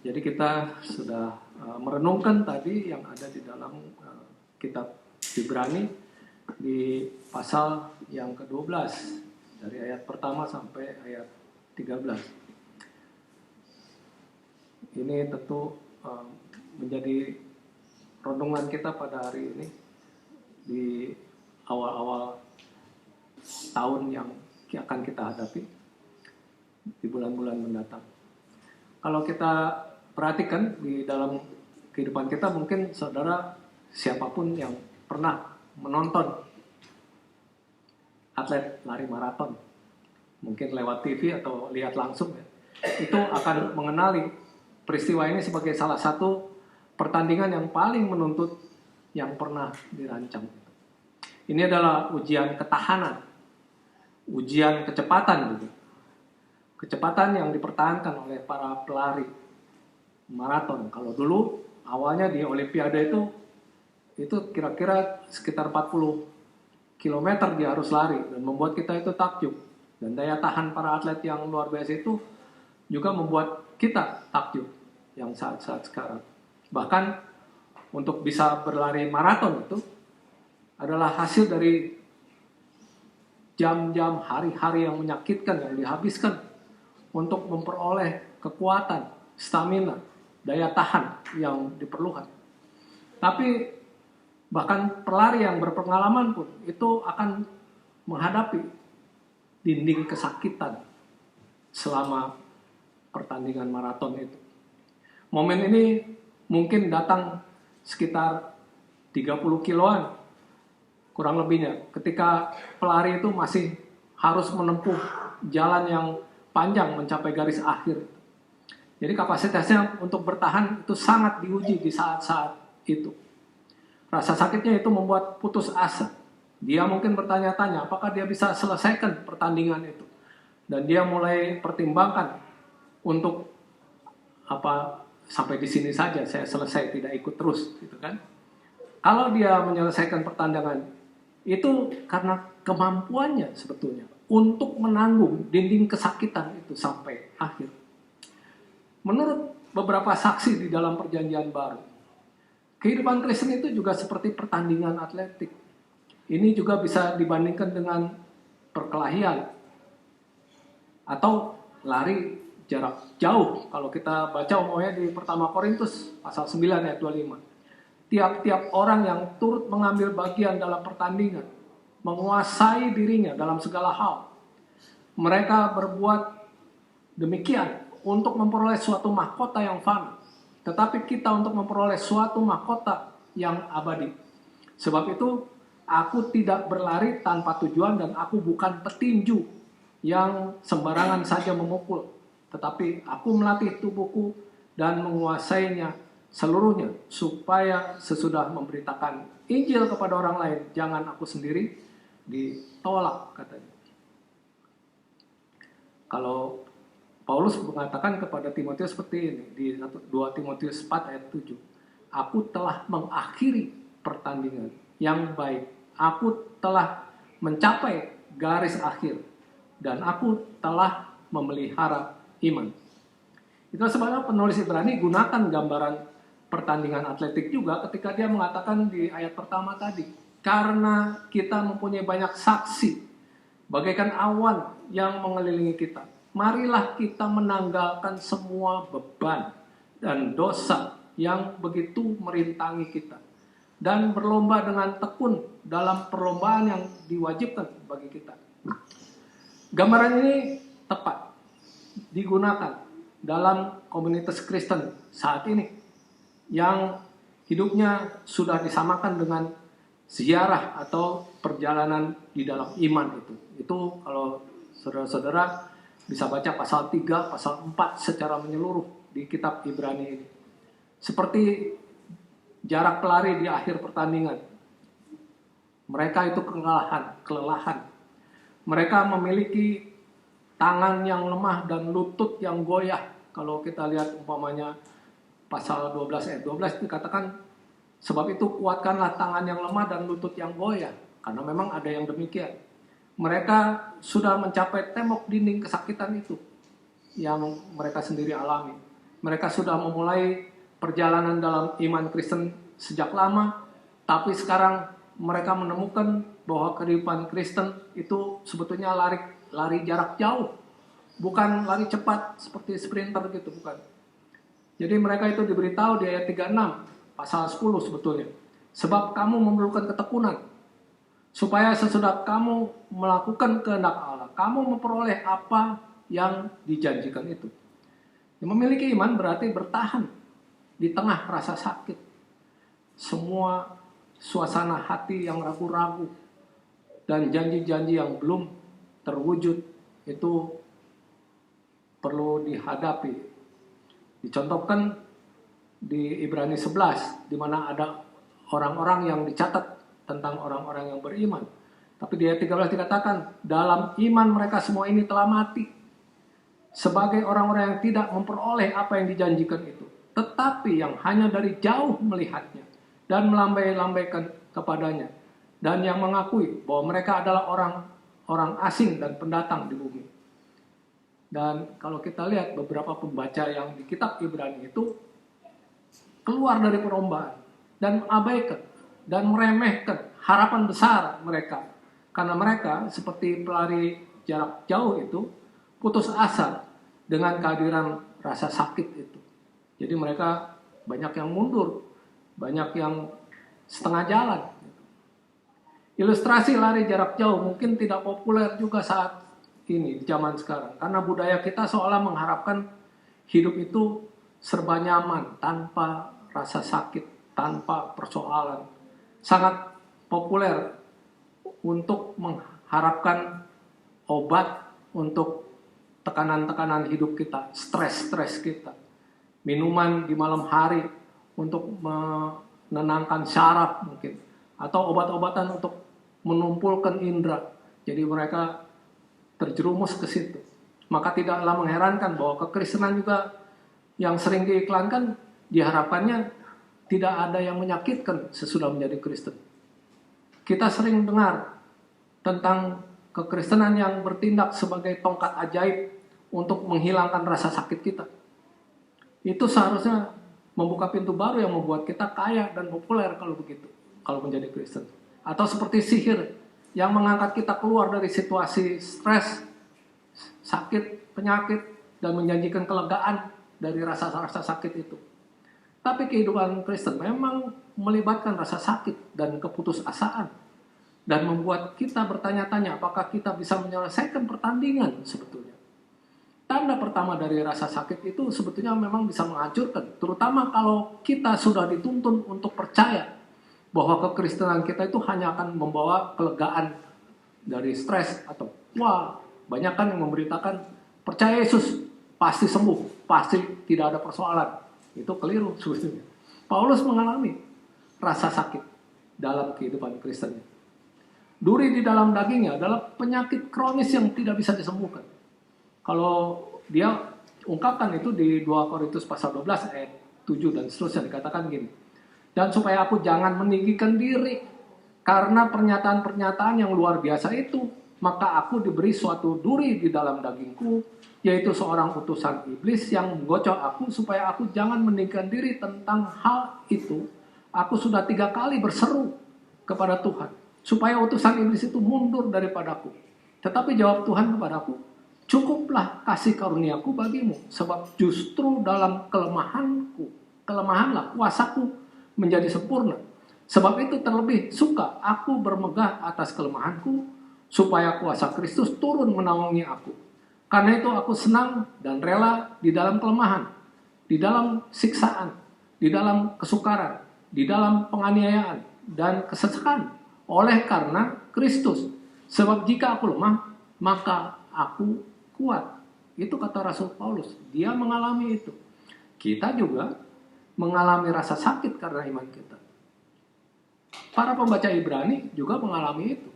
Jadi kita sudah merenungkan tadi yang ada di dalam kitab Ibrani di pasal yang ke-12 dari ayat pertama sampai ayat 13. Ini tentu menjadi renungan kita pada hari ini di awal-awal tahun yang akan kita hadapi di bulan-bulan mendatang. Kalau kita perhatikan di dalam kehidupan kita, mungkin saudara siapapun yang pernah menonton atlet lari maraton, mungkin lewat TV atau lihat langsung ya, itu akan mengenali peristiwa ini sebagai salah satu pertandingan yang paling menuntut yang pernah dirancang. Ini adalah ujian ketahanan, ujian kecepatan gitu. Kecepatan yang dipertahankan oleh para pelari maraton. Kalau dulu awalnya di Olimpiade itu kira-kira sekitar 40 km dia harus lari, dan membuat kita itu takjub. Dan daya tahan para atlet yang luar biasa itu juga membuat kita takjub yang saat-saat sekarang. Bahkan untuk bisa berlari maraton itu adalah hasil dari jam-jam, hari-hari yang menyakitkan yang dihabiskan untuk memperoleh kekuatan, stamina, daya tahan yang diperlukan. Tapi bahkan pelari yang berpengalaman pun itu akan menghadapi dinding kesakitan selama pertandingan maraton itu. Momen ini mungkin datang sekitar 30 kiloan kurang lebihnya, ketika pelari itu masih harus menempuh jalan yang panjang mencapai garis akhir. Jadi kapasitasnya untuk bertahan itu sangat diuji di saat-saat itu. Rasa sakitnya itu membuat putus asa. Dia mungkin bertanya-tanya apakah dia bisa selesaikan pertandingan itu. Dan dia mulai pertimbangkan untuk sampai di sini saja saya selesai, tidak ikut terus gitu kan. Kalau dia menyelesaikan pertandingan itu karena kemampuannya sebetulnya untuk menanggung dinding kesakitan itu sampai akhir. Menurut beberapa saksi di dalam Perjanjian Baru, kehidupan Kristen itu juga seperti pertandingan atletik. Ini juga bisa dibandingkan dengan perkelahian atau lari jarak jauh. Kalau kita baca umumnya di pertama Korintus pasal 9 ayat 25. Tiap-tiap orang yang turut mengambil bagian dalam pertandingan menguasai dirinya dalam segala hal. Mereka berbuat demikian untuk memperoleh suatu mahkota yang fana. Tetapi kita untuk memperoleh suatu mahkota yang abadi. Sebab itu, aku tidak berlari tanpa tujuan dan aku bukan petinju yang sembarangan saja memukul. Tetapi aku melatih tubuhku dan menguasainya seluruhnya, supaya sesudah memberitakan Injil kepada orang lain, jangan aku sendiri ditolak, katanya. Kalau Paulus mengatakan kepada Timotius seperti ini di 2 Timotius 4 ayat 7, aku telah mengakhiri pertandingan yang baik, aku telah mencapai garis akhir, dan aku telah memelihara iman. Itu sebabnya penulis Ibrani gunakan gambaran pertandingan atletik juga ketika dia mengatakan di ayat pertama tadi, karena kita mempunyai banyak saksi bagaikan awan yang mengelilingi kita, marilah kita menanggalkan semua beban dan dosa yang begitu merintangi kita, dan berlomba dengan tekun dalam perlombaan yang diwajibkan bagi kita. Gambaran ini tepat digunakan dalam komunitas Kristen saat ini yang hidupnya sudah disamakan dengan ziarah atau perjalanan di dalam iman itu. Itu kalau saudara-saudara bisa baca pasal 3, pasal 4 secara menyeluruh di kitab Ibrani ini. Seperti jarak pelari di akhir pertandingan. Mereka itu kelelahan. Mereka memiliki tangan yang lemah dan lutut yang goyah. Kalau kita lihat umpamanya pasal 12 ayat 12 dikatakan, sebab itu kuatkanlah tangan yang lemah dan lutut yang goyah. Karena memang ada yang demikian. Mereka sudah mencapai tembok dinding kesakitan itu yang mereka sendiri alami. Mereka sudah memulai perjalanan dalam iman Kristen sejak lama, tapi sekarang mereka menemukan bahwa kehidupan Kristen itu sebetulnya lari jarak jauh, bukan lari cepat seperti sprinter gitu, bukan. Jadi mereka itu diberitahu di ayat 36, pasal 10 sebetulnya. Sebab kamu memerlukan ketekunan, supaya sesudah kamu melakukan kehendak Allah, kamu memperoleh apa yang dijanjikan itu. Memiliki iman berarti bertahan di tengah rasa sakit. Semua suasana hati yang ragu-ragu dan janji-janji yang belum terwujud itu perlu dihadapi. Dicontohkan di Ibrani 11, di mana ada orang-orang yang dicatat tentang orang-orang yang beriman. Tapi di ayat 13 dikatakan, dalam iman mereka semua ini telah mati sebagai orang-orang yang tidak memperoleh apa yang dijanjikan itu, tetapi yang hanya dari jauh melihatnya dan melambai-lambaikan kepadanya, dan yang mengakui bahwa mereka adalah orang asing dan pendatang di bumi. Dan kalau kita lihat beberapa pembaca yang di kitab Ibrani itu keluar dari perlombaan dan mengabaikan dan meremehkan harapan besar mereka, karena mereka seperti pelari jarak jauh itu putus asa dengan kehadiran rasa sakit itu. Jadi mereka banyak yang mundur, banyak yang setengah jalan. Ilustrasi lari jarak jauh mungkin tidak populer juga saat ini, di zaman sekarang. Karena budaya kita seolah mengharapkan hidup itu serba nyaman, tanpa rasa sakit, tanpa persoalan. Sangat populer untuk mengharapkan obat untuk tekanan-tekanan hidup kita, stres-stres kita. Minuman di malam hari untuk menenangkan syaraf mungkin. Atau obat-obatan untuk menumpulkan indera. Jadi mereka terjerumus ke situ. Maka tidaklah mengherankan bahwa kekristenan juga yang sering diiklankan, diharapkannya tidak ada yang menyakitkan sesudah menjadi Kristen. Kita sering dengar tentang kekristenan yang bertindak sebagai tongkat ajaib untuk menghilangkan rasa sakit kita. Itu seharusnya membuka pintu baru yang membuat kita kaya dan populer kalau begitu, kalau menjadi Kristen. Atau seperti sihir yang mengangkat kita keluar dari situasi stres, sakit, penyakit, dan menjanjikan kelegaan dari rasa-rasa sakit itu. Tapi kehidupan Kristen memang melibatkan rasa sakit dan keputusasaan, dan membuat kita bertanya-tanya apakah kita bisa menyelesaikan pertandingan sebetulnya. Tanda pertama dari rasa sakit itu sebetulnya memang bisa menghancurkan, terutama kalau kita sudah dituntun untuk percaya bahwa kekristenan kita itu hanya akan membawa kelegaan dari stres, atau banyak kan yang memberitakan percaya Yesus pasti sembuh, pasti tidak ada persoalan. Itu keliru sebetulnya. Paulus mengalami rasa sakit dalam kehidupan Kristennya. Duri di dalam dagingnya adalah penyakit kronis yang tidak bisa disembuhkan. Kalau dia ungkapkan itu di 2 Korintus pasal 12 ayat 7 dan seterusnya, dikatakan gini. Dan supaya aku jangan meninggikan diri karena pernyataan-pernyataan yang luar biasa itu, maka aku diberi suatu duri di dalam dagingku, yaitu seorang utusan iblis yang menggocok aku supaya aku jangan meninggikan diri tentang hal itu. Aku sudah 3 kali berseru kepada Tuhan supaya utusan iblis itu mundur daripadaku. Tetapi jawab Tuhan kepadaku, cukuplah kasih karuniaku bagimu, sebab justru dalam kelemahanlah kuasaku menjadi sempurna. Sebab itu terlebih suka aku bermegah atas kelemahanku, supaya kuasa Kristus turun menaungi aku. Karena itu aku senang dan rela di dalam kelemahan, di dalam siksaan, di dalam kesukaran, di dalam penganiayaan dan kesesakan, oleh karena Kristus. Sebab jika aku lemah, maka aku kuat. Itu kata Rasul Paulus. Dia mengalami itu. Kita juga mengalami rasa sakit karena iman kita. Para pembaca Ibrani juga mengalami itu.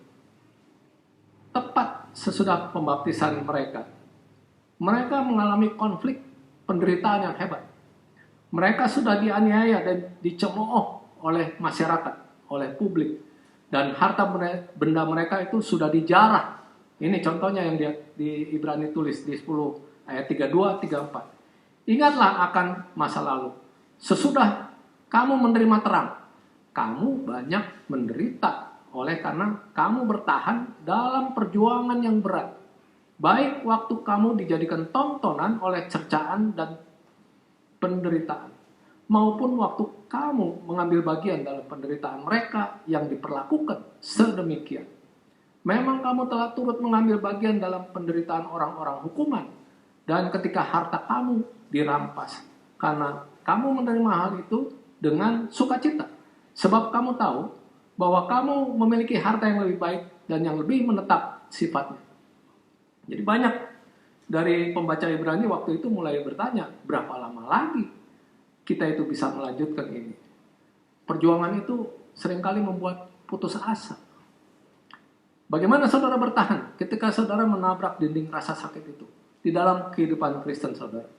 Tepat sesudah pembaptisan mereka, mereka mengalami konflik penderitaan yang hebat. Mereka sudah dianiaya dan dicemooh oleh masyarakat, oleh publik. Dan harta benda mereka itu sudah dijarah. Ini contohnya yang di Ibrani tulis di 10 ayat 32-34. Ingatlah akan masa lalu. Sesudah kamu menerima terang, kamu banyak menderita oleh karena kamu bertahan dalam perjuangan yang berat. Baik waktu kamu dijadikan tontonan oleh cercaan dan penderitaan, maupun waktu kamu mengambil bagian dalam penderitaan mereka yang diperlakukan sedemikian. Memang kamu telah turut mengambil bagian dalam penderitaan orang-orang hukuman, dan ketika harta kamu dirampas, karena kamu menerima hal itu dengan sukacita, sebab kamu tahu bahwa kamu memiliki harta yang lebih baik dan yang lebih menetap sifatnya. Jadi banyak dari pembaca Ibrani waktu itu mulai bertanya, berapa lama lagi kita itu bisa melanjutkan ini? Perjuangan itu seringkali membuat putus asa. Bagaimana saudara bertahan ketika saudara menabrak dinding rasa sakit itu di dalam kehidupan Kristen saudara?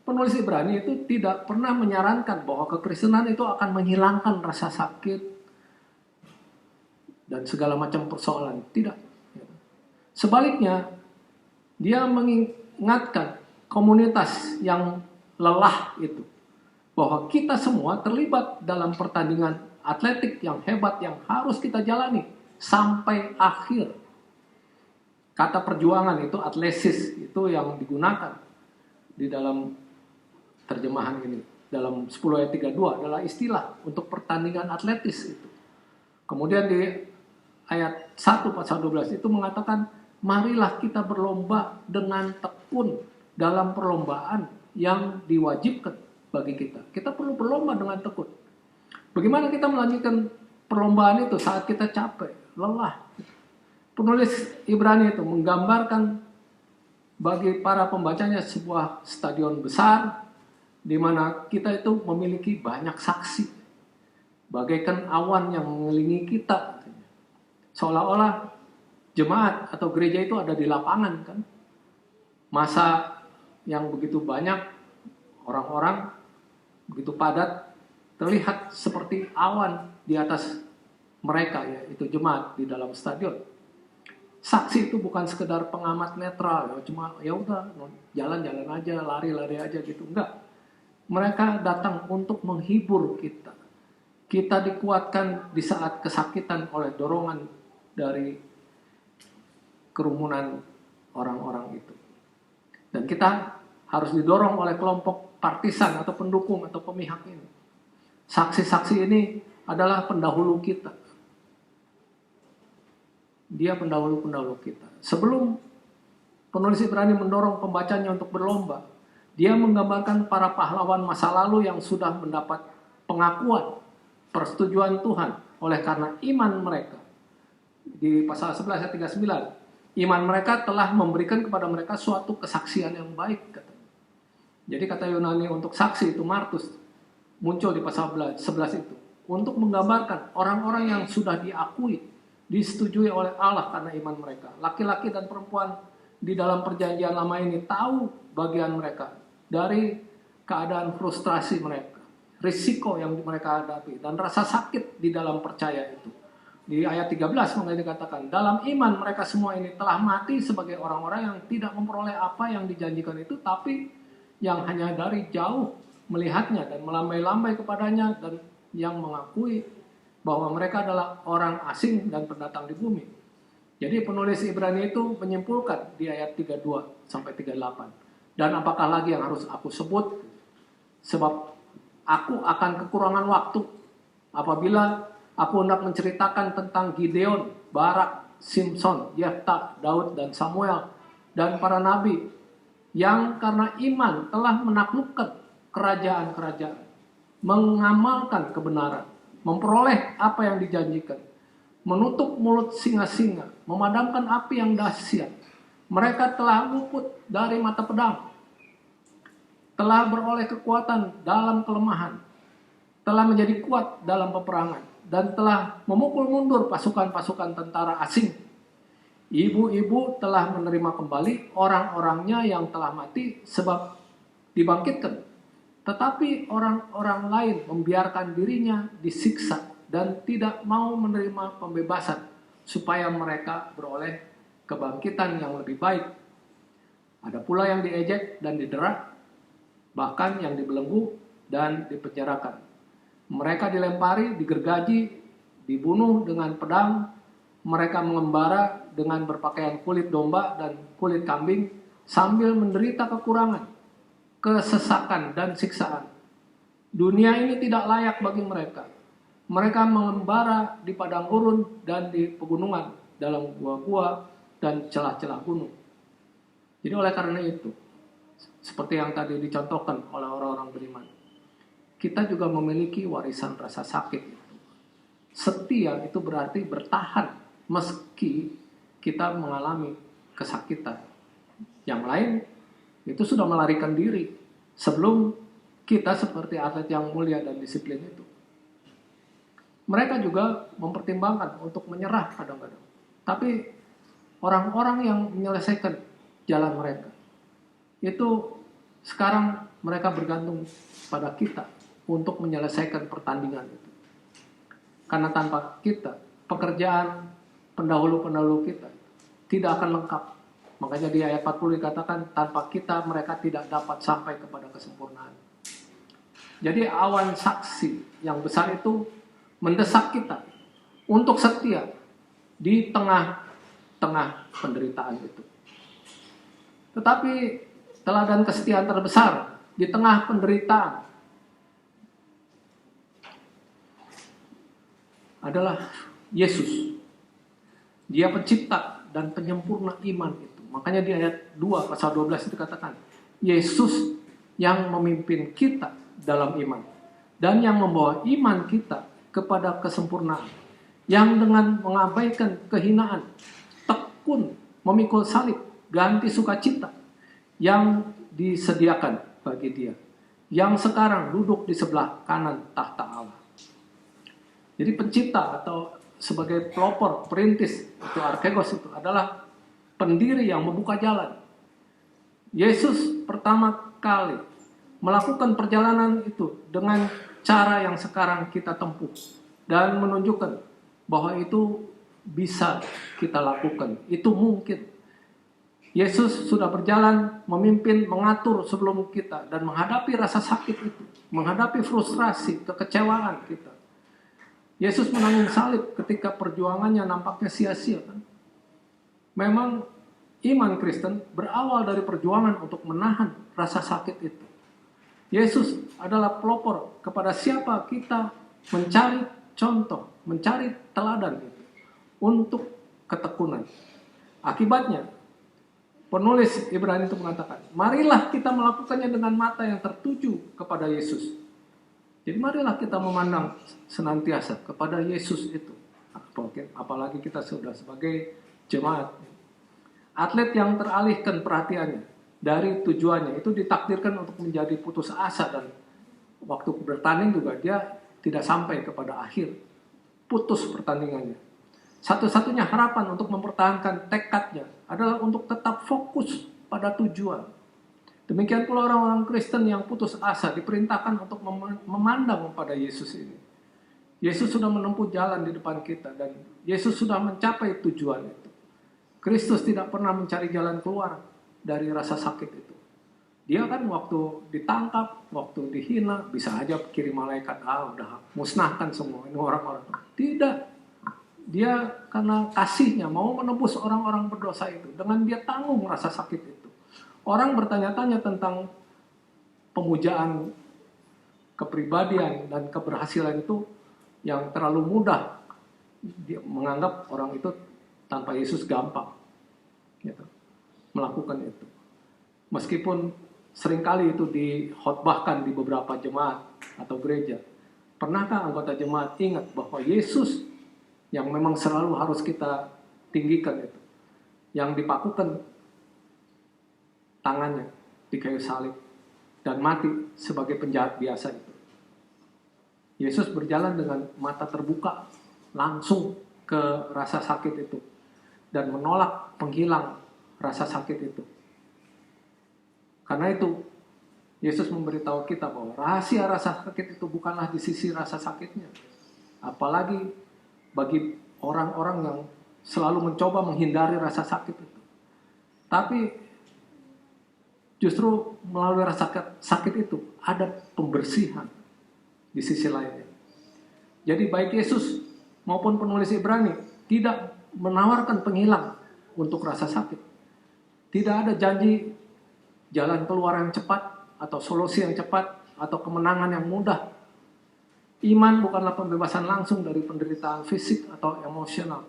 Penulis Ibrani itu tidak pernah menyarankan bahwa kekristenan itu akan menghilangkan rasa sakit dan segala macam persoalan. Tidak. Sebaliknya, dia mengingatkan komunitas yang lelah itu bahwa kita semua terlibat dalam pertandingan atletik yang hebat yang harus kita jalani sampai akhir. Kata perjuangan itu atlesis, itu yang digunakan di dalam terjemahan ini. Dalam 10 ayat 32 adalah istilah untuk pertandingan atletis itu. Kemudian di ayat 1 pasal 12 itu mengatakan, marilah kita berlomba dengan tekun dalam perlombaan yang diwajibkan bagi kita. Kita perlu berlomba dengan tekun. Bagaimana kita melanjutkan perlombaan itu saat kita capek, lelah? Penulis Ibrani itu menggambarkan bagi para pembacanya sebuah stadion besar di mana kita itu memiliki banyak saksi, bagaikan awan yang mengelilingi kita. Seolah-olah jemaat atau gereja itu ada di lapangan kan. Masa yang begitu banyak, orang-orang begitu padat, terlihat seperti awan di atas mereka, ya, itu jemaat di dalam stadion. Saksi itu bukan sekedar pengamat netral, ya, cuma ya udah jalan-jalan aja, lari-lari aja gitu, enggak. Mereka datang untuk menghibur kita. Kita dikuatkan di saat kesakitan oleh dorongan dari kerumunan orang-orang itu. Dan kita harus didorong oleh kelompok partisan atau pendukung atau pemihak ini. Saksi-saksi ini adalah pendahulu kita. Dia pendahulu-pendahulu kita. Sebelum penulis Ibrani mendorong pembacanya untuk berlomba, dia menggambarkan para pahlawan masa lalu yang sudah mendapat pengakuan, persetujuan Tuhan oleh karena iman mereka. Di pasal 11 ayat 39, iman mereka telah memberikan kepada mereka suatu kesaksian yang baik, katanya. Jadi kata Yunani untuk saksi itu martus, muncul di pasal 11 itu, untuk menggambarkan orang-orang yang sudah diakui, disetujui oleh Allah karena iman mereka. Laki-laki dan perempuan di dalam perjanjian lama ini tahu bagian mereka dari keadaan frustrasi mereka, risiko yang mereka hadapi, dan rasa sakit di dalam percaya itu. Di ayat 13 mengenai dikatakan, dalam iman mereka semua ini telah mati sebagai orang-orang yang tidak memperoleh apa yang dijanjikan itu, tapi yang hanya dari jauh melihatnya dan melambai-lambai kepadanya, dan yang mengakui bahwa mereka adalah orang asing dan pendatang di bumi. Jadi penulis Ibrani itu menyimpulkan di ayat 32 sampai 38. Dan apakah lagi yang harus aku sebut? Sebab aku akan kekurangan waktu apabila aku hendak menceritakan tentang Gideon, Barak, Simson, Yefta, Daud, dan Samuel, dan para nabi yang karena iman telah menaklukkan kerajaan-kerajaan, mengamalkan kebenaran, memperoleh apa yang dijanjikan, menutup mulut singa-singa, memadamkan api yang dahsyat. Mereka telah luput dari mata pedang, telah beroleh kekuatan dalam kelemahan, telah menjadi kuat dalam peperangan, dan telah memukul mundur pasukan-pasukan tentara asing. Ibu-ibu telah menerima kembali orang-orangnya yang telah mati sebab dibangkitkan. Tetapi orang-orang lain membiarkan dirinya disiksa dan tidak mau menerima pembebasan supaya mereka beroleh kebangkitan yang lebih baik. Ada pula yang diejek dan didera, bahkan yang dibelenggu dan dipenjarakan. Mereka dilempari, digergaji, dibunuh dengan pedang, mereka mengembara dengan berpakaian kulit domba dan kulit kambing sambil menderita kekurangan, kesesakan, dan siksaan. Dunia ini tidak layak bagi mereka. Mereka mengembara di padang gurun dan di pegunungan, dalam gua-gua dan celah-celah gunung. Jadi oleh karena itu, seperti yang tadi dicontohkan oleh orang-orang beriman, kita juga memiliki warisan rasa sakit itu. Setia itu berarti bertahan meski kita mengalami kesakitan. Yang lain itu sudah melarikan diri sebelum kita seperti atlet yang mulia dan disiplin itu. Mereka juga mempertimbangkan untuk menyerah kadang-kadang. Tapi orang-orang yang menyelesaikan jalan mereka, itu sekarang mereka bergantung pada kita untuk menyelesaikan pertandingan itu. Karena tanpa kita, pekerjaan pendahulu-pendahulu kita tidak akan lengkap. Makanya di ayat 40 dikatakan, tanpa kita mereka tidak dapat sampai kepada kesempurnaan. Jadi awan saksi yang besar itu mendesak kita untuk setia di tengah-tengah penderitaan itu. Tetapi teladan kesetiaan terbesar di tengah penderitaan adalah Yesus. Dia pencipta dan penyempurna iman itu. Makanya di ayat 2 pasal 12 itu dikatakan, Yesus yang memimpin kita dalam iman dan yang membawa iman kita kepada kesempurnaan, yang dengan mengabaikan kehinaan tekun memikul salib, ganti sukacita yang disediakan bagi dia, yang sekarang duduk di sebelah kanan tahta Allah. Jadi pencipta atau sebagai pelopor, perintis, itu archegos itu adalah pendiri yang membuka jalan. Yesus pertama kali melakukan perjalanan itu dengan cara yang sekarang kita tempuh dan menunjukkan bahwa itu bisa kita lakukan, itu mungkin. Yesus sudah berjalan, memimpin, mengatur sebelum kita dan menghadapi rasa sakit itu, menghadapi frustrasi, kekecewaan kita. Yesus menanggung salib ketika perjuangannya nampaknya sia-sia kan? Memang iman Kristen berawal dari perjuangan untuk menahan rasa sakit itu. Yesus adalah pelopor kepada siapa kita mencari contoh, mencari teladan itu untuk ketekunan. Akibatnya, penulis Ibrani itu mengatakan, marilah kita melakukannya dengan mata yang tertuju kepada Yesus. Jadi marilah kita memandang senantiasa kepada Yesus itu. Apalagi kita sudah sebagai jemaat. Atlet yang teralihkan perhatiannya dari tujuannya itu ditakdirkan untuk menjadi putus asa, dan waktu bertanding juga dia tidak sampai kepada akhir, putus pertandingannya. Satu-satunya harapan untuk mempertahankan tekadnya adalah untuk tetap fokus pada tujuan. Demikian pula orang-orang Kristen yang putus asa diperintahkan untuk memandang pada Yesus ini. Yesus sudah menempuh jalan di depan kita dan Yesus sudah mencapai tujuan itu. Kristus tidak pernah mencari jalan keluar dari rasa sakit itu. Dia kan waktu ditangkap, waktu dihina, bisa aja kirim malaikat, udah musnahkan semua ini orang-orang. Tidak. Dia karena kasihnya mau menebus orang-orang berdosa itu. Dengan dia tanggung rasa sakit itu. Orang bertanya-tanya tentang pemujaan kepribadian dan keberhasilan itu yang terlalu mudah. Dia menganggap orang itu tanpa Yesus gampang gitu, melakukan itu. Meskipun seringkali itu dikhotbahkan di beberapa jemaat atau gereja. Pernahkah anggota jemaat ingat bahwa Yesus yang memang selalu harus kita tinggikan itu, yang dipakukan tangannya di kayu salib dan mati sebagai penjahat biasa itu. Yesus berjalan dengan mata terbuka langsung ke rasa sakit itu dan menolak penghilang rasa sakit itu. Karena itu Yesus memberitahu kita bahwa rahasia rasa sakit itu bukanlah di sisi rasa sakitnya, apalagi bagi orang-orang yang selalu mencoba menghindari rasa sakit itu, tapi justru melalui rasa sakit itu ada pembersihan di sisi lainnya. Jadi baik Yesus maupun penulis Ibrani tidak menawarkan penghilang untuk rasa sakit. Tidak ada janji jalan keluar yang cepat atau solusi yang cepat atau kemenangan yang mudah. Iman bukanlah pembebasan langsung dari penderitaan fisik atau emosional.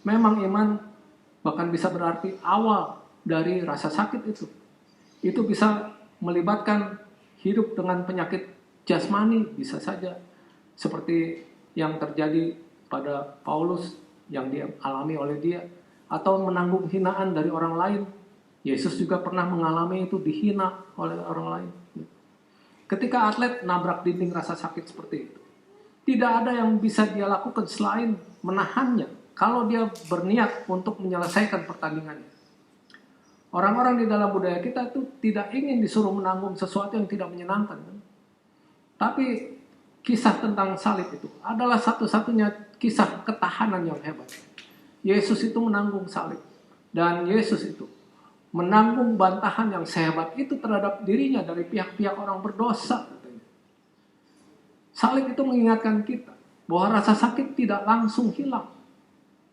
Memang iman bahkan bisa berarti awal dari rasa sakit itu. Itu bisa melibatkan hidup dengan penyakit jasmani, bisa saja seperti yang terjadi pada Paulus yang dialami oleh dia, atau menanggung hinaan dari orang lain. Yesus juga pernah mengalami itu, dihina oleh orang lain. Ketika atlet nabrak dinding rasa sakit seperti itu, tidak ada yang bisa dia lakukan selain menahannya kalau dia berniat untuk menyelesaikan pertandingannya. Orang-orang di dalam budaya kita itu tidak ingin disuruh menanggung sesuatu yang tidak menyenangkan. Tapi kisah tentang salib itu adalah satu-satunya kisah ketahanan yang hebat. Yesus itu menanggung salib. Dan Yesus itu menanggung bantahan yang sehebat itu terhadap dirinya dari pihak-pihak orang berdosa. Salib itu mengingatkan kita bahwa rasa sakit tidak langsung hilang.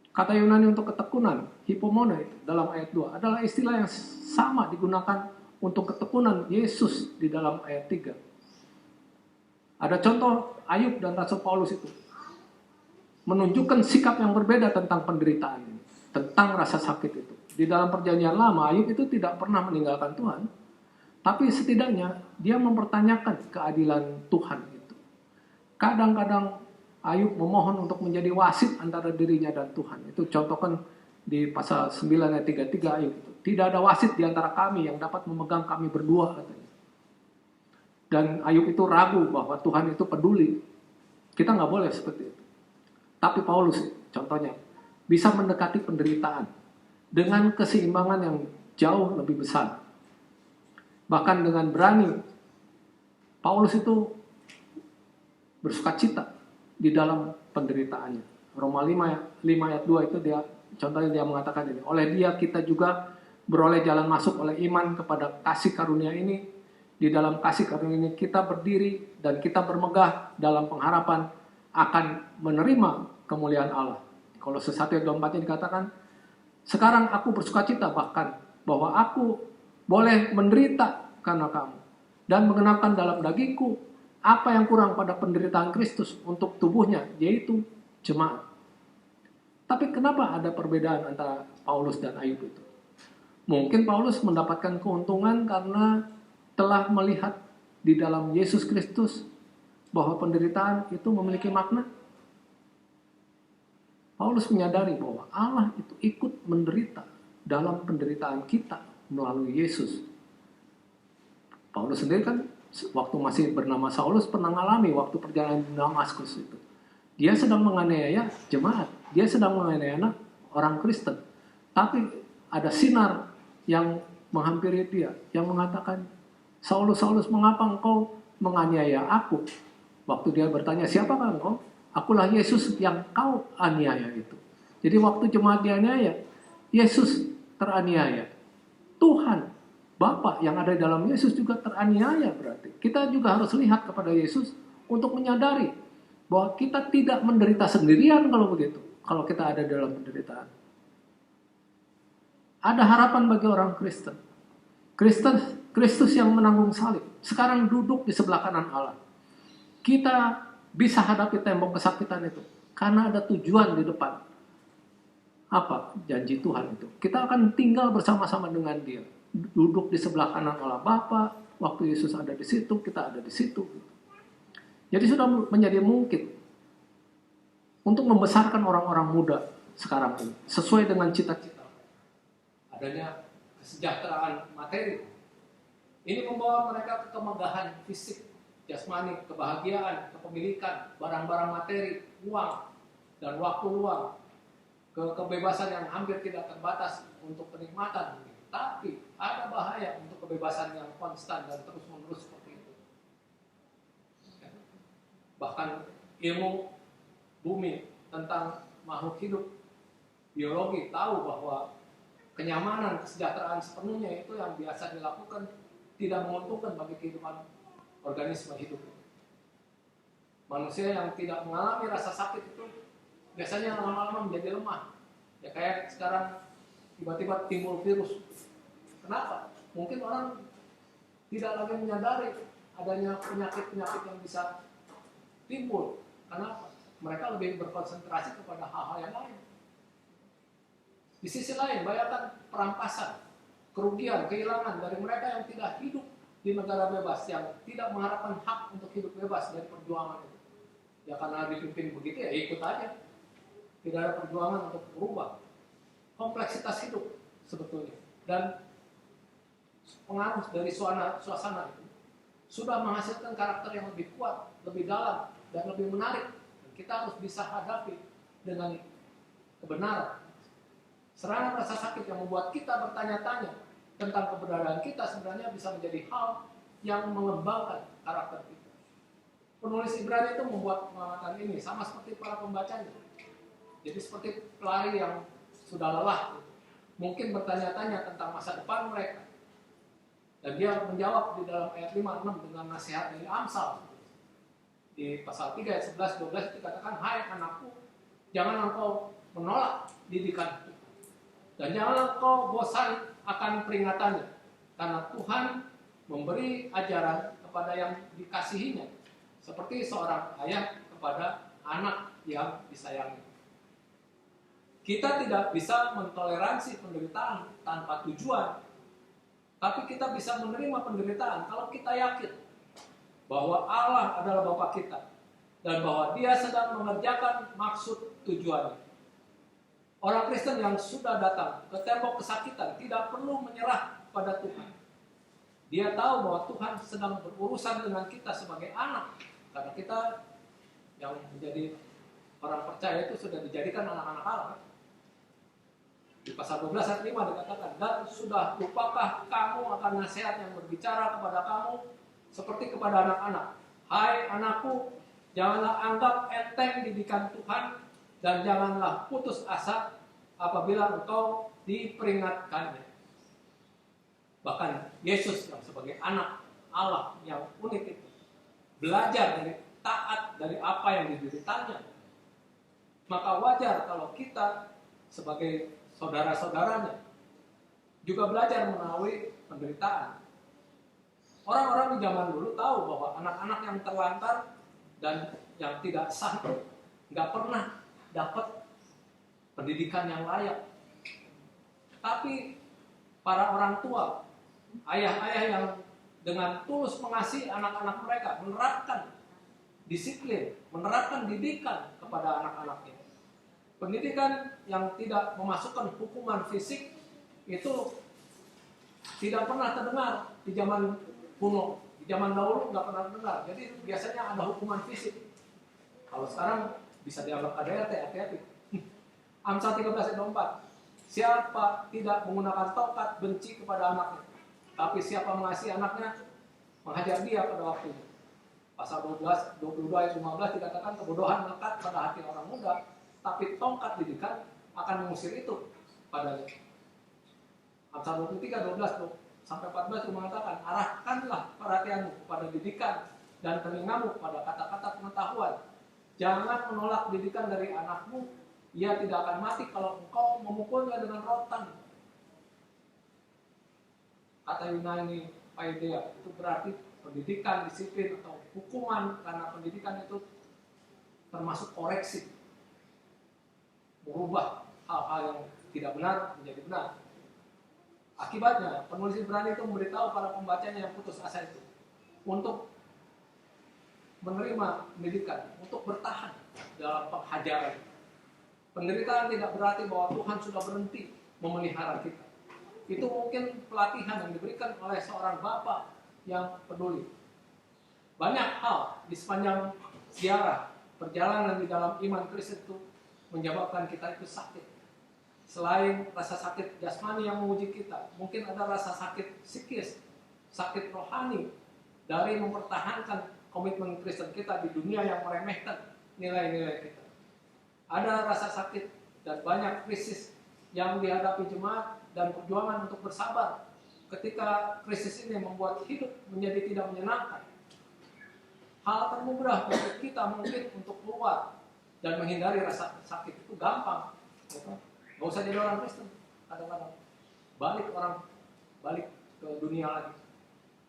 Kata Yunani untuk ketekunan, hipomone itu dalam ayat 2 adalah istilah yang sama digunakan untuk ketekunan Yesus di dalam ayat 3. Ada contoh Ayub dan Rasul Paulus itu menunjukkan sikap yang berbeda tentang penderitaan ini, tentang rasa sakit itu. Di dalam perjanjian lama, Ayub itu tidak pernah meninggalkan Tuhan, tapi setidaknya dia mempertanyakan keadilan Tuhan itu. Kadang-kadang Ayub memohon untuk menjadi wasit antara dirinya dan Tuhan. Itu contohkan di pasal 9 ayat 33 Ayub itu. Tidak ada wasit di antara kami yang dapat memegang kami berdua, katanya. Dan Ayub itu ragu bahwa Tuhan itu peduli. Kita nggak boleh seperti itu. Tapi Paulus, contohnya, bisa mendekati penderitaan dengan keseimbangan yang jauh lebih besar. Bahkan dengan berani, Paulus itu bersukacita di dalam penderitaannya. Roma 5 ayat 2 itu contohnya dia mengatakan ini. Oleh dia kita juga beroleh jalan masuk oleh iman kepada kasih karunia ini. Di dalam kasih karunia ini kita berdiri dan kita bermegah dalam pengharapan akan menerima kemuliaan Allah. Kolose 1 ayat 24 dikatakan, sekarang aku bersukacita bahkan bahwa aku boleh menderita karena kamu dan mengenakan dalam dagingku apa yang kurang pada penderitaan Kristus untuk tubuhnya, yaitu jemaat. Tapi kenapa ada perbedaan antara Paulus dan Ayub itu? Mungkin Paulus mendapatkan keuntungan karena telah melihat di dalam Yesus Kristus bahwa penderitaan itu memiliki makna. Paulus menyadari bahwa Allah itu ikut menderita dalam penderitaan kita melalui Yesus. Paulus sendiri kan waktu masih bernama Saulus pernah mengalami waktu perjalanan di Damaskus itu. Dia sedang menganiaya jemaat, dia sedang menganiaya orang Kristen. Tapi ada sinar yang menghampiri dia, yang mengatakan, Saulus, Saulus, mengapa engkau menganiaya aku? Waktu dia bertanya, siapakah engkau? Akulah Yesus yang kau aniaya itu. Jadi waktu jemaat dianiaya, Yesus teraniaya. Tuhan, Bapa yang ada di dalam Yesus juga teraniaya berarti. Kita juga harus lihat kepada Yesus untuk menyadari bahwa kita tidak menderita sendirian kalau begitu. Kalau kita ada dalam penderitaan. Ada harapan bagi orang Kristen. Kristus yang menanggung salib. Sekarang duduk di sebelah kanan Allah. Kita bisa hadapi tembok kesakitan itu karena ada tujuan di depan. Apa janji Tuhan itu? Kita akan tinggal bersama-sama dengan Dia, duduk di sebelah kanan Allah Bapa. Waktu Yesus ada di situ, kita ada di situ. Jadi sudah menjadi mungkin untuk membesarkan orang-orang muda sekarang ini sesuai dengan cita-cita adanya kesejahteraan materi. Ini membawa mereka ke kemegahan fisik, jasmani, kebahagiaan, kepemilikan, barang-barang materi, uang, dan waktu luang, ke kebebasan yang hampir tidak terbatas untuk kenikmatan. Tapi ada bahaya untuk kebebasan yang konstan dan terus-menerus seperti itu. Bahkan ilmu bumi tentang makhluk hidup, biologi tahu bahwa kenyamanan, kesejahteraan sepenuhnya itu yang biasa dilakukan tidak menguntungkan bagi kehidupan organisme hidup. Manusia yang tidak mengalami rasa sakit itu biasanya lama-lama menjadi lemah. Ya kayak sekarang tiba-tiba timbul virus. Kenapa? Mungkin orang tidak lagi menyadari adanya penyakit-penyakit yang bisa timbul. Kenapa? Mereka lebih berkonsentrasi kepada hal-hal yang lain. Di sisi lain, bayangkan perampasan, kerugian, kehilangan dari mereka yang tidak hidup di negara bebas, yang tidak mengharapkan hak untuk hidup bebas dari perjuangan itu. Ya karena dipimpin begitu ya ikut aja. Tidak ada perjuangan untuk berubah. Kompleksitas hidup sebetulnya. Dan pengaruh dari suasana itu sudah menghasilkan karakter yang lebih kuat, lebih dalam, dan lebih menarik. Dan kita harus bisa hadapi dengan kebenaran. Serangan rasa sakit yang membuat kita bertanya-tanya tentang keberadaan kita sebenarnya bisa menjadi hal yang mengembangkan karakter kita. Penulis Ibrani itu membuat pengamatan ini sama seperti para pembacanya. Jadi seperti pelari yang sudah lelah, mungkin bertanya-tanya tentang masa depan mereka. Dan dia menjawab di dalam ayat 5-6 dengan nasihat dari Amsal. Di pasal 3 ayat 11-12 dikatakan, "Hai anakku, jangan engkau menolak didikan Tuhan. Dan jangan engkau bosan akan peringatannya. Karena Tuhan memberi ajaran kepada yang dikasihinya, seperti seorang ayah kepada anak yang disayangi." Kita tidak bisa mentoleransi penderitaan tanpa tujuan, tapi kita bisa menerima penderitaan kalau kita yakin bahwa Allah adalah Bapa kita dan bahwa Dia sedang mengerjakan maksud tujuannya. Orang Kristen yang sudah datang ke tembok kesakitan tidak perlu menyerah pada Tuhan. Dia tahu bahwa Tuhan sedang berurusan dengan kita sebagai anak, karena kita yang menjadi orang percaya itu sudah dijadikan anak-anak Allah. Di pasal 12 ayat 5 dikatakan, "Dan sudah lupakah kamu akan nasihat yang berbicara kepada kamu seperti kepada anak-anak? Hai anakku, janganlah anggap enteng didikan Tuhan dan janganlah putus asa apabila engkau diperingatkannya." Bahkan Yesus yang sebagai anak Allah yang unik itu belajar dari taat dari apa yang dideritanya. Maka wajar kalau kita sebagai saudara-saudaranya juga belajar melalui penderitaan. Orang-orang di zaman dulu tahu bahwa anak-anak yang terlantar dan yang tidak sah itu nggak pernah dapat pendidikan yang layak. Tapi para orang tua, ayah-ayah yang dengan tulus mengasihi anak-anak mereka, menerapkan disiplin, menerapkan didikan kepada anak-anaknya. Pendidikan yang tidak memasukkan hukuman fisik itu tidak pernah terdengar di zaman kuno. Di zaman dahulu nggak pernah terdengar. Jadi biasanya ada hukuman fisik. Kalau sekarang bisa dianggap KDRT, hati-hati. Amsal 13 ayat 4. "Siapa tidak menggunakan tongkat benci kepada anaknya, tapi siapa mengasihi anaknya menghajar dia pada waktunya." Pasal 22 ayat 15 dikatakan, "Kebodohan melekat pada hati orang muda, tapi tongkat didikan akan mengusir itu padanya." Amsal 23, 12-14 itu mengatakan, "Arahkanlah perhatianmu kepada didikan dan telingamu pada kata-kata pengetahuan. Jangan menolak didikan dari anakmu, ia tidak akan mati kalau engkau memukulnya dengan rotan." Kata Yunani paideia itu berarti pendidikan, disiplin atau hukuman, karena pendidikan itu termasuk koreksi, merubah hal-hal yang tidak benar menjadi benar. Akibatnya, penulis Ibrani itu memberitahu para pembacanya yang putus asa itu untuk menerima pendidikan, untuk bertahan dalam penghajaran. Penderitaan tidak berarti bahwa Tuhan sudah berhenti memelihara kita. Itu mungkin pelatihan yang diberikan oleh seorang bapa yang peduli. Banyak hal di sepanjang ziarah perjalanan di dalam iman Kristus itu menyebabkan kita itu sakit. Selain rasa sakit jasmani yang menguji kita, mungkin ada rasa sakit psikis, sakit rohani dari mempertahankan komitmen Kristen kita di dunia yang meremehkan nilai-nilai kita. Ada rasa sakit dan banyak krisis yang dihadapi jemaat dan perjuangan untuk bersabar ketika krisis ini membuat hidup menjadi tidak menyenangkan, hal termudah bagi kita mungkin untuk keluar dan menghindari rasa sakit itu gampang. Gak usah jadi orang Kristen. Kadang-kadang balik ke dunia lagi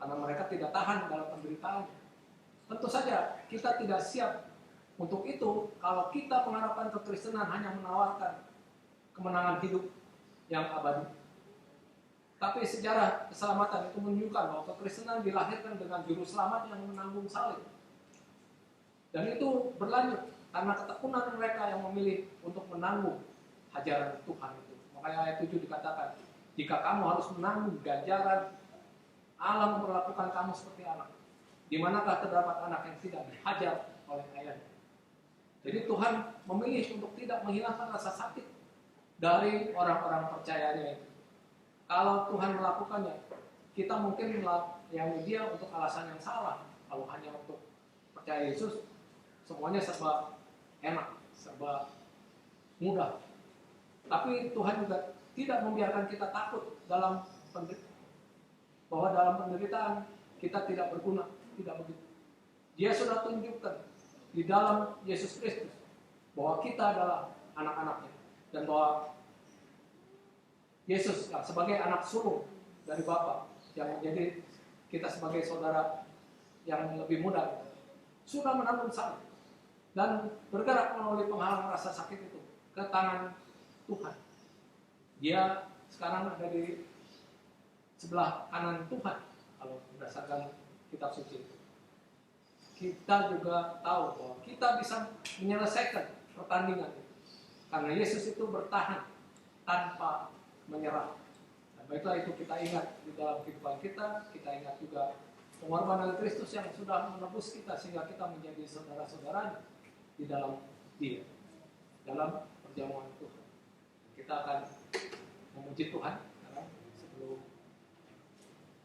karena mereka tidak tahan dalam penderitaan. Tentu saja kita tidak siap untuk itu kalau kita mengharapkan kekristenan hanya menawarkan kemenangan hidup yang abadi. Tapi sejarah keselamatan itu menunjukkan bahwa kekristenan dilahirkan dengan juru selamat yang menanggung salib. Dan itu berlanjut karena ketekunan mereka yang memilih untuk menanggung ajaran Tuhan itu. Makanya ayat 7 dikatakan, jika kamu harus menanggung ganjaran, Allah memperlakukan kamu seperti anak. Di manakah terdapat anak yang tidak dihajar oleh ayahnya? Jadi Tuhan memilih untuk tidak menghilangkan rasa sakit dari orang-orang percayanya itu. Kalau Tuhan melakukannya, kita mungkin melayani dia untuk alasan yang salah. Kalau hanya untuk percaya Yesus, semuanya serba enak, serba mudah. Tapi Tuhan juga tidak membiarkan kita takut dalam bahwa dalam penderitaan kita tidak berguna, tidak begitu. Dia sudah tunjukkan di dalam Yesus Kristus bahwa kita adalah anak-anaknya dan bahwa Yesus sebagai anak sulung dari Bapa yang menjadi kita sebagai saudara yang lebih muda sudah menanggung salib dan bergerak melalui penghalang rasa sakit itu ke tangan Tuhan. Dia sekarang ada di sebelah kanan Tuhan kalau berdasarkan kitab suci itu. Kita juga tahu bahwa kita bisa menyelesaikan pertandingan itu karena Yesus itu bertahan tanpa menyerah. Dan baiklah itu kita ingat di dalam kehidupan kita ingat juga pengorbanan Kristus yang sudah menebus kita sehingga kita menjadi saudara-saudaranya di dalam Dia, dalam perjamuan Tuhan. Kita akan memuji Tuhan